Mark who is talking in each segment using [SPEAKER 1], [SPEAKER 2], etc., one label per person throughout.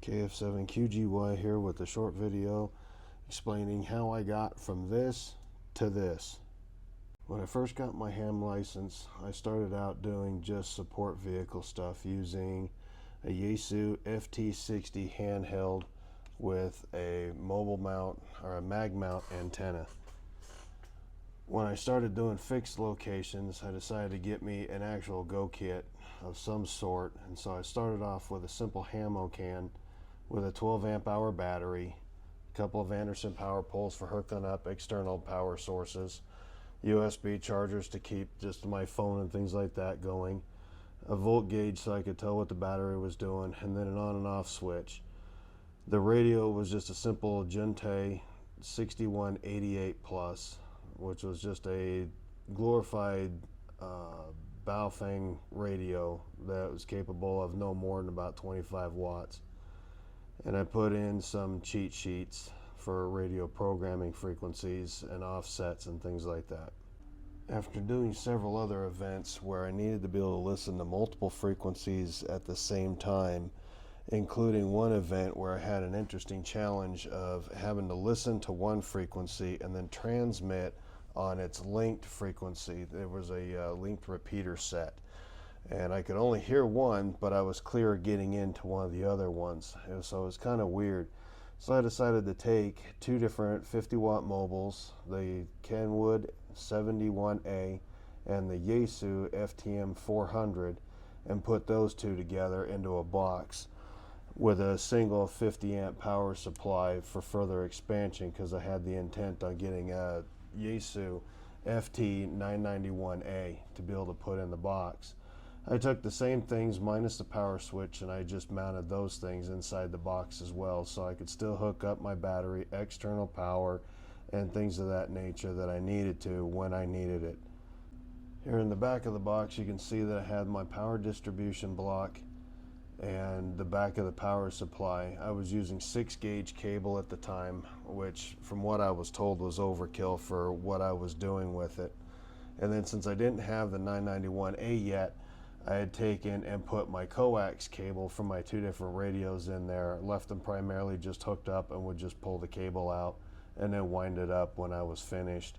[SPEAKER 1] KF7QGY here with a short video explaining how I got from this to this. When I first got my ham license, I started out doing just support vehicle stuff using a Yaesu FT60 handheld with a mobile mount or a mag mount antenna. When I started doing fixed locations, I decided to get me an actual go kit of some sort, and so I started off with a simple Hamo can with a 12 amp hour battery, a couple of Anderson power poles for hooking up external power sources, USB chargers to keep just my phone and things like that going, a volt gauge so I could tell what the battery was doing, and then an on and off switch. The radio was just a simple Gente 6188 Plus, which was just a glorified Baofeng radio that was capable of no more than about 25 watts. And I put in some cheat sheets for radio programming frequencies and offsets and things like that. After doing several other events where I needed to be able to listen to multiple frequencies at the same time, including one event where I had an interesting challenge of having to listen to one frequency and then transmit on its linked frequency. There was a linked repeater set, and I could only hear one, but I was clear getting into one of the other ones, and so it was kind of weird. So I decided to take two different 50-watt mobiles, the Kenwood 71A and the Yaesu FTM 400, and put those two together into a box with a single 50 amp power supply for further expansion, because I had the intent on getting a Yaesu FT991A to be able to put in the box. I took the same things minus the power switch, and I just mounted those things inside the box as well, so I could still hook up my battery, external power, and things of that nature that I needed to when I needed it. Here in the back of the box you can see that I had my power distribution block and the back of the power supply. I was using 6-gauge cable at the time, which from what I was told was overkill for what I was doing with it. And then since I didn't have the 991A yet, I had taken and put my coax cable from my two different radios in there, left them primarily just hooked up, and would just pull the cable out and then wind it up when I was finished.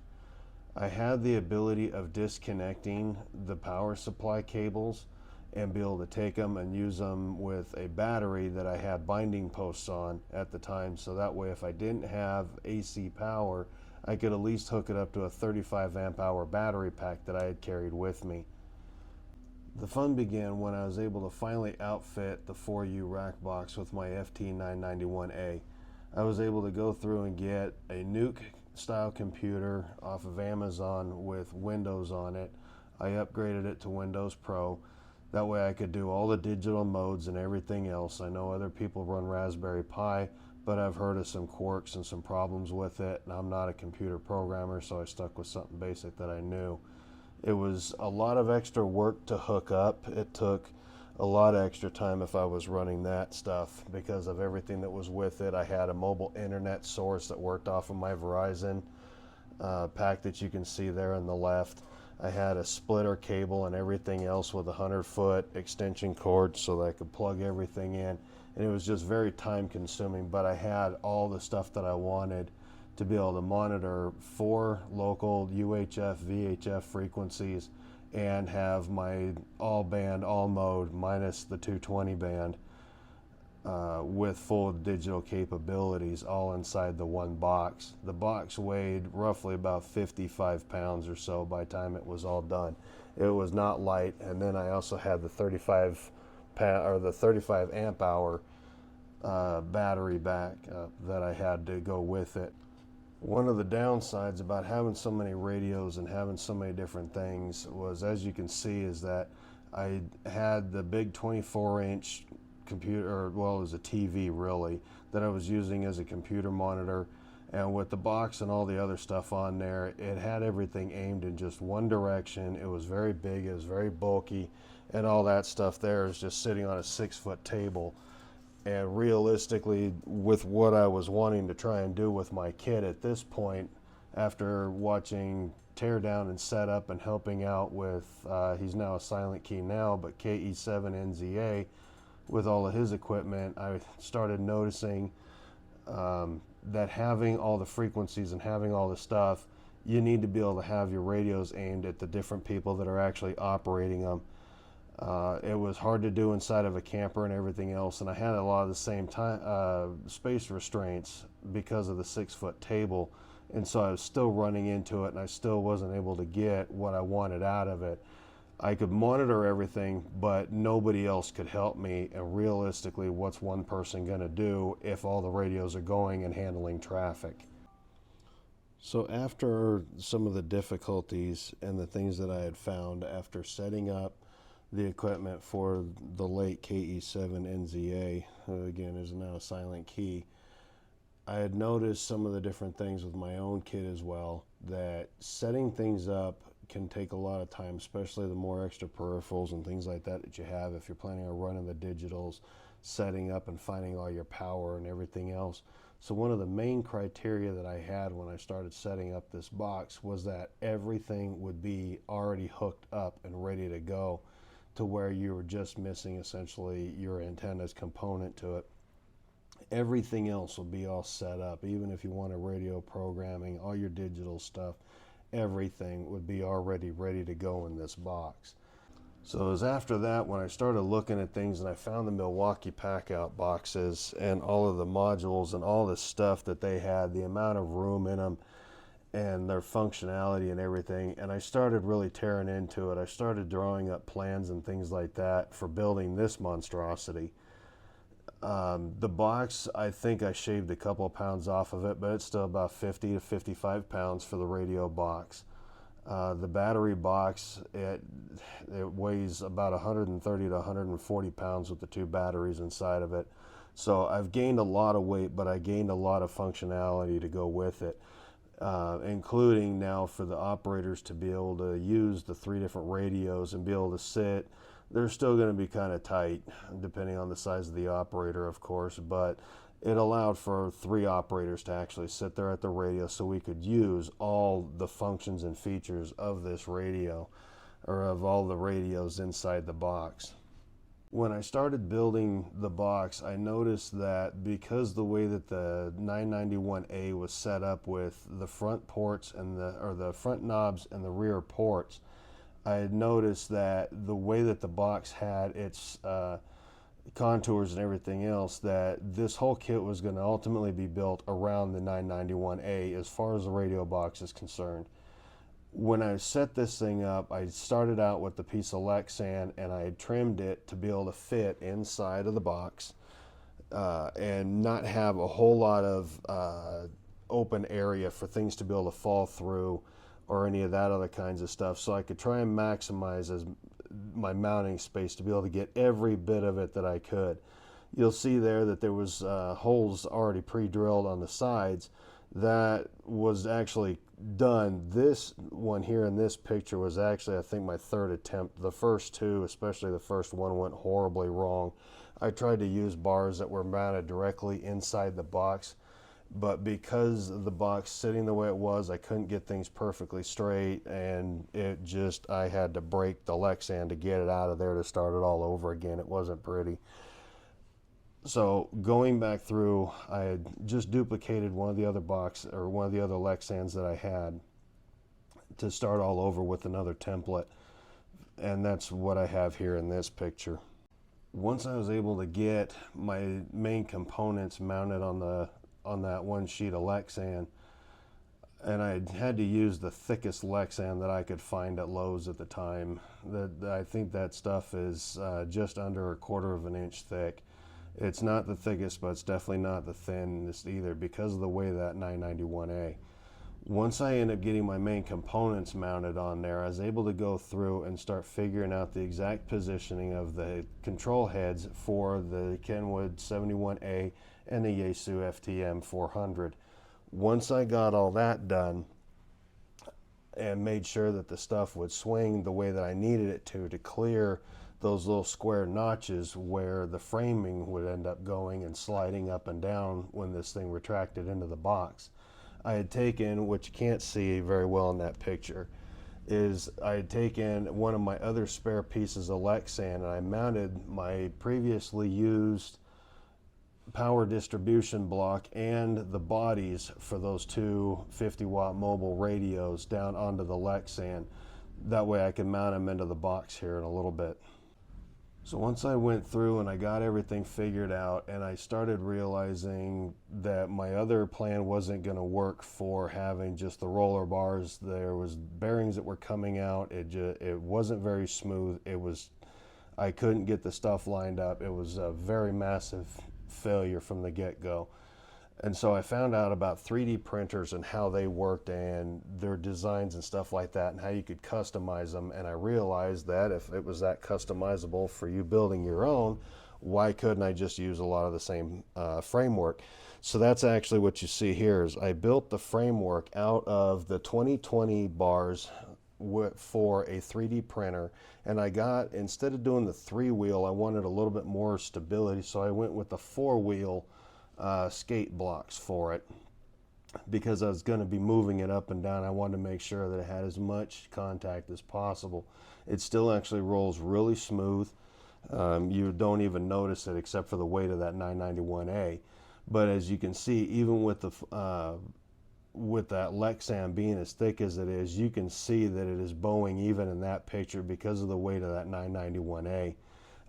[SPEAKER 1] I had the ability of disconnecting the power supply cables and be able to take them and use them with a battery that I had binding posts on at the time, so that way if I didn't have AC power, I could at least hook it up to a 35 amp hour battery pack that I had carried with me. The fun began when I was able to finally outfit the 4U rack box with my FT991A. I was able to go through and get a Nuke style computer off of Amazon with Windows on it. I upgraded it to Windows Pro. That way I could do all the digital modes and everything else. I know other people run Raspberry Pi, but I've heard of some quirks and some problems with it, and I'm not a computer programmer, so I stuck with something basic that I knew. It was a lot of extra work to hook up. It took a lot of extra time if I was running that stuff because of everything that was with it. I had a mobile internet source that worked off of my Verizon pack that you can see there on the left. I had a splitter cable and everything else with a 100-foot extension cord so that I could plug everything in, and it was just very time consuming, but I had all the stuff that I wanted to be able to monitor 4 local UHF, VHF frequencies and have my all band, all mode minus the 220 band with full digital capabilities all inside the one box. The box weighed roughly about 55 pounds or so by the time it was all done. It was not light, and then I also had the 35 amp hour battery back that I had to go with it. One of the downsides about having so many radios and having so many different things was, as you can see, is that I had the big 24-inch computer, or well, it was a TV really, that I was using as a computer monitor, and with the box and all the other stuff on there, it had everything aimed in just one direction. It was very big, it was very bulky, and all that stuff there is just sitting on a 6-foot table. And realistically, with what I was wanting to try and do with my kit at this point, after watching teardown and setup and helping out with, he's now a silent key now, but KE7NZA, with all of his equipment, I started noticing that having all the frequencies and having all the stuff, you need to be able to have your radios aimed at the different people that are actually operating them. It was hard to do inside of a camper and everything else, and I had a lot of the same time space restraints because of the 6-foot table, and so I was still running into it, and I still wasn't able to get what I wanted out of it. I could monitor everything, but nobody else could help me, and realistically, what's one person going to do if all the radios are going and handling traffic? So after some of the difficulties and the things that I had found after setting up the equipment for the late KE7NZA, again is now a silent key, I had noticed some of the different things with my own kit as well, that setting things up can take a lot of time, especially the more extra peripherals and things like that you have if you're planning on running the digitals, setting up and finding all your power and everything else. So one of the main criteria that I had when I started setting up this box was that everything would be already hooked up and ready to go, to where you were just missing essentially your antenna's component to it. Everything else will be all set up. Even if you want a radio programming, all your digital stuff, everything would be already ready to go in this box. So it was after that when I started looking at things, and I found the Milwaukee pack-out boxes and all of the modules and all the stuff that they had, the amount of room in them and their functionality and everything, and I started really tearing into it. I started drawing up plans and things like that for building this monstrosity. The box, I think I shaved a couple of pounds off of it, but it's still about 50 to 55 pounds for the radio box. The battery box, it weighs about 130 to 140 pounds with the 2 batteries inside of it. So I've gained a lot of weight, but I gained a lot of functionality to go with it, including now for the operators to be able to use the 3 different radios and be able to sit. They're still going to be kind of tight depending on the size of the operator, of course, but it allowed for 3 operators to actually sit there at the radio, so we could use all the functions and features of this radio, or of all the radios inside the box. When I started building the box, I noticed that because the way that the 991A was set up with the front ports and the front knobs and the rear ports, I had noticed that the way that the box had its contours and everything else, that this whole kit was going to ultimately be built around the 991A as far as the radio box is concerned. When I set this thing up, I started out with the piece of Lexan, and I had trimmed it to be able to fit inside of the box and not have a whole lot of open area for things to be able to fall through or any of that other kinds of stuff, so I could try and maximize my mounting space to be able to get every bit of it that I could. You'll see there that there was holes already pre-drilled on the sides. That was actually done. This one here in this picture was actually, I think, my 3rd attempt. The first 2, especially the first one, went horribly wrong. I tried to use bars that were mounted directly inside the box, but because of the box sitting the way it was, I couldn't get things perfectly straight, and I had to break the Lexan to get it out of there to start it all over again. It wasn't pretty. So going back through, I had just duplicated one of the other Lexans that I had to start all over with another template, and that's what I have here in this picture. Once I was able to get my main components mounted on that one sheet of Lexan, and I had to use the thickest Lexan that I could find at Lowe's at the time. I think that stuff is just under 1/4 of an inch thick. It's not the thickest, but it's definitely not the thinnest either, because of the way that 991A. Once I ended up getting my main components mounted on there, I was able to go through and start figuring out the exact positioning of the control heads for the Kenwood 71A and the Yaesu FTM 400. Once I got all that done and made sure that the stuff would swing the way that I needed it to clear those little square notches where the framing would end up going and sliding up and down when this thing retracted into the box, I had taken, which you can't see very well in that picture, is I had taken one of my other spare pieces of Lexan and I mounted my previously used power distribution block and the bodies for those two 50-watt mobile radios down onto the Lexan. That way I can mount them into the box here in a little bit. So once I went through and I got everything figured out and I started realizing that my other plan wasn't going to work for having just the roller bars. There was bearings that were coming out. It wasn't very smooth. I couldn't get the stuff lined up. It was a very massive failure from the get-go. And so I found out about 3D printers and how they worked and their designs and stuff like that and how you could customize them. And I realized that if it was that customizable for you building your own, why couldn't I just use a lot of the same framework? So that's actually what you see here is I built the framework out of the 2020 bars for a 3D printer, and I got, instead of doing the 3-wheel, I wanted a little bit more stability, so I went with the 4-wheel skate blocks for it because I was going to be moving it up and down. I wanted to make sure that it had as much contact as possible. It still actually rolls really smooth. You don't even notice it except for the weight of that 991A. But as you can see, even with that Lexan being as thick as it is, you can see that it is bowing even in that picture because of the weight of that 991A.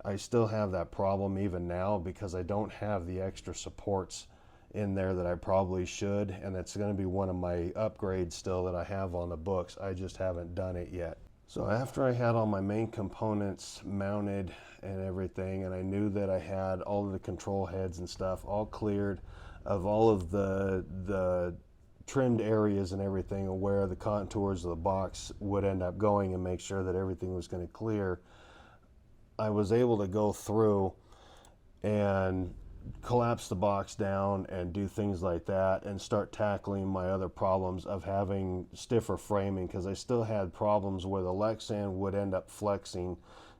[SPEAKER 1] I still have that problem even now because I don't have the extra supports in there that I probably should, and that's going to be one of my upgrades still that I have on the books. I just haven't done it yet. So after I had all my main components mounted and everything, and I knew that I had all of the control heads and stuff all cleared of all of the trimmed areas and everything, and where the contours of the box would end up going, and make sure that everything was going to clear, I was able to go through and collapse the box down and do things like that and start tackling my other problems of having stiffer framing, because I still had problems where the Lexan would end up flexing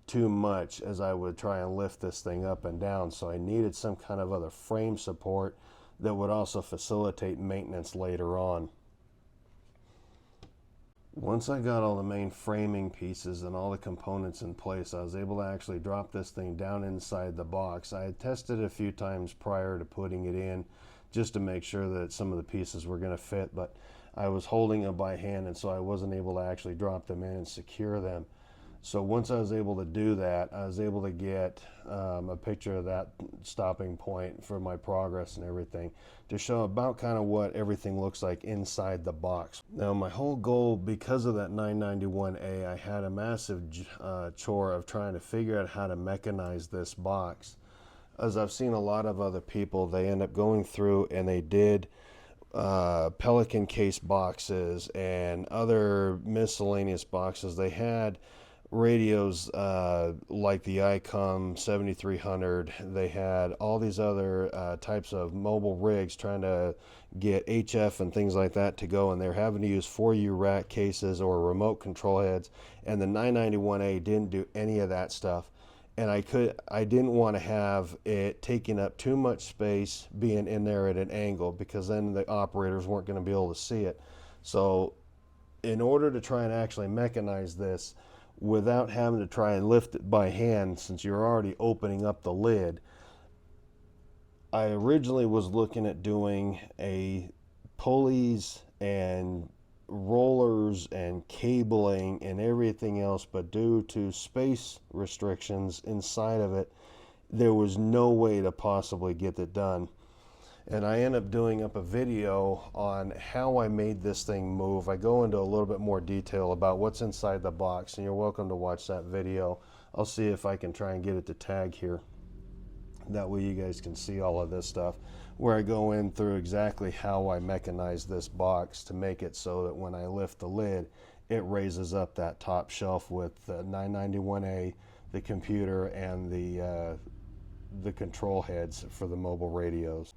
[SPEAKER 1] too much as I would try and lift this thing up and down. So I needed some kind of other frame support that would also facilitate maintenance later on. Once I got all the main framing pieces and all the components in place, I was able to actually drop this thing down inside the box. I had tested it a few times prior to putting it in just to make sure that some of the pieces were going to fit, but I was holding them by hand, and so I wasn't able to actually drop them in and secure them. So once I was able to do that, I was able to get a picture of that stopping point for my progress and everything to show about kind of what everything looks like inside the box. Now my whole goal, because of that 991A, I had a massive chore of trying to figure out how to mechanize this box. As I've seen a lot of other people, they end up going through and they did Pelican case boxes and other miscellaneous boxes. They had radios like the ICOM 7300. They had all these other types of mobile rigs trying to get HF and things like that to go, and they're having to use 4U rack cases or remote control heads, and the 991A didn't do any of that stuff. And I didn't want to have it taking up too much space being in there at an angle, because then the operators weren't going to be able to see it. So in order to try and actually mechanize this without having to try and lift it by hand, since you're already opening up the lid, I originally was looking at doing a pulleys and rollers and cabling and everything else, but due to space restrictions inside of it, there was no way to possibly get it done. And I end up doing up a video on how I made this thing move. I go into a little bit more detail about what's inside the box, and you're welcome to watch that video. I'll see if I can try and get it to tag here. That way you guys can see all of this stuff, where I go in through exactly how I mechanize this box to make it so that when I lift the lid, it raises up that top shelf with the 991A, the computer, and the control heads for the mobile radios.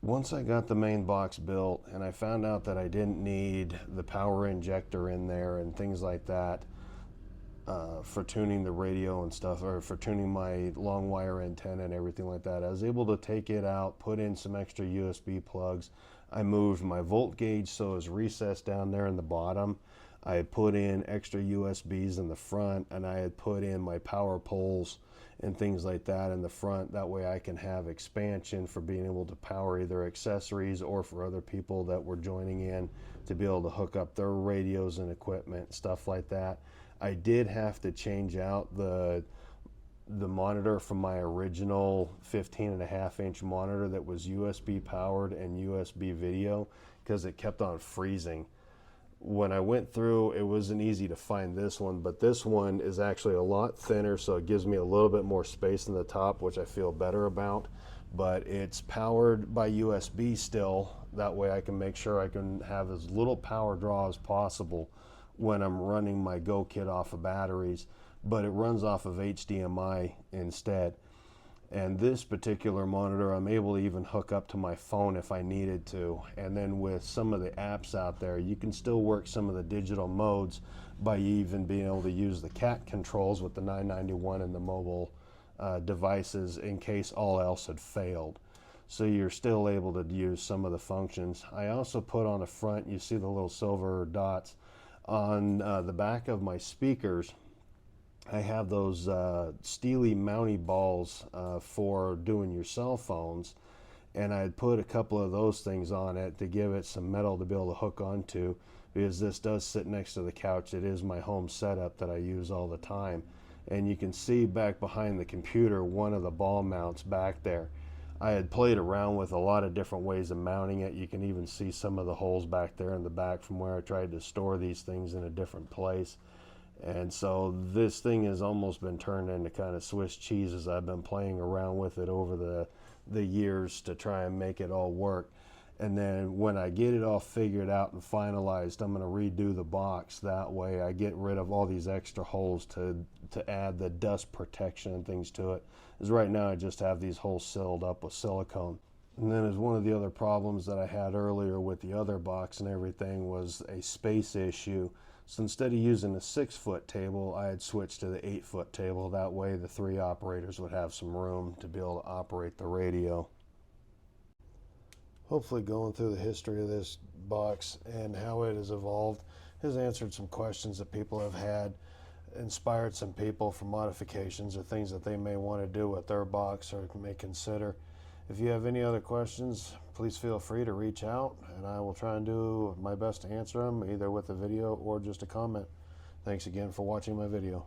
[SPEAKER 1] Once I got the main box built and I found out that I didn't need the power injector in there and things like that for tuning the radio and stuff, or for tuning my long wire antenna and everything like that, I was able to take it out, put in some extra USB plugs. I moved my volt gauge so it was recessed down there in the bottom. I had put in extra USBs in the front, and I had put in my power poles and things like that in the front. That way I can have expansion for being able to power either accessories or for other people that were joining in to be able to hook up their radios and equipment, stuff like that. I did have to change out the monitor from my original 15.5-inch monitor that was USB powered and USB video, because it kept on freezing. When I went through, it wasn't easy to find this one, but this one is actually a lot thinner, so it gives me a little bit more space in the top, which I feel better about. But it's powered by USB still. That way I can make sure I can have as little power draw as possible when I'm running my Go kit off of batteries, but it runs off of HDMI instead. And this particular monitor, I'm able to even hook up to my phone if I needed to. And then with some of the apps out there, you can still work some of the digital modes by even being able to use the cat controls with the 991 and the mobile devices in case all else had failed. So you're still able to use some of the functions. I also put on the front, you see the little silver dots on the back of my speakers. I have those steely mounty balls for doing your cell phones, and I had put a couple of those things on it to give it some metal to be able to hook onto, because this does sit next to the couch. It is my home setup that I use all the time. And you can see back behind the computer one of the ball mounts back there. I had played around with a lot of different ways of mounting it. You can even see some of the holes back there in the back from where I tried to store these things in a different place. And so this thing has almost been turned into kind of Swiss cheese as I've been playing around with it over the years to try and make it all work. And then when I get it all figured out and finalized, I'm going to redo the box. That way I get rid of all these extra holes to add the dust protection and things to it. Because right now I just have these holes sealed up with silicone. And then as one of the other problems that I had earlier with the other box and everything was a space issue. So instead of using a 6-foot table, I had switched to the 8-foot table. That way the 3 operators would have some room to be able to operate the radio. Hopefully going through the history of this box and how it has evolved has answered some questions that people have had, inspired some people for modifications or things that they may want to do with their box or may consider. If you have any other questions, please feel free to reach out, and I will try and do my best to answer them, either with a video or just a comment. Thanks again for watching my video.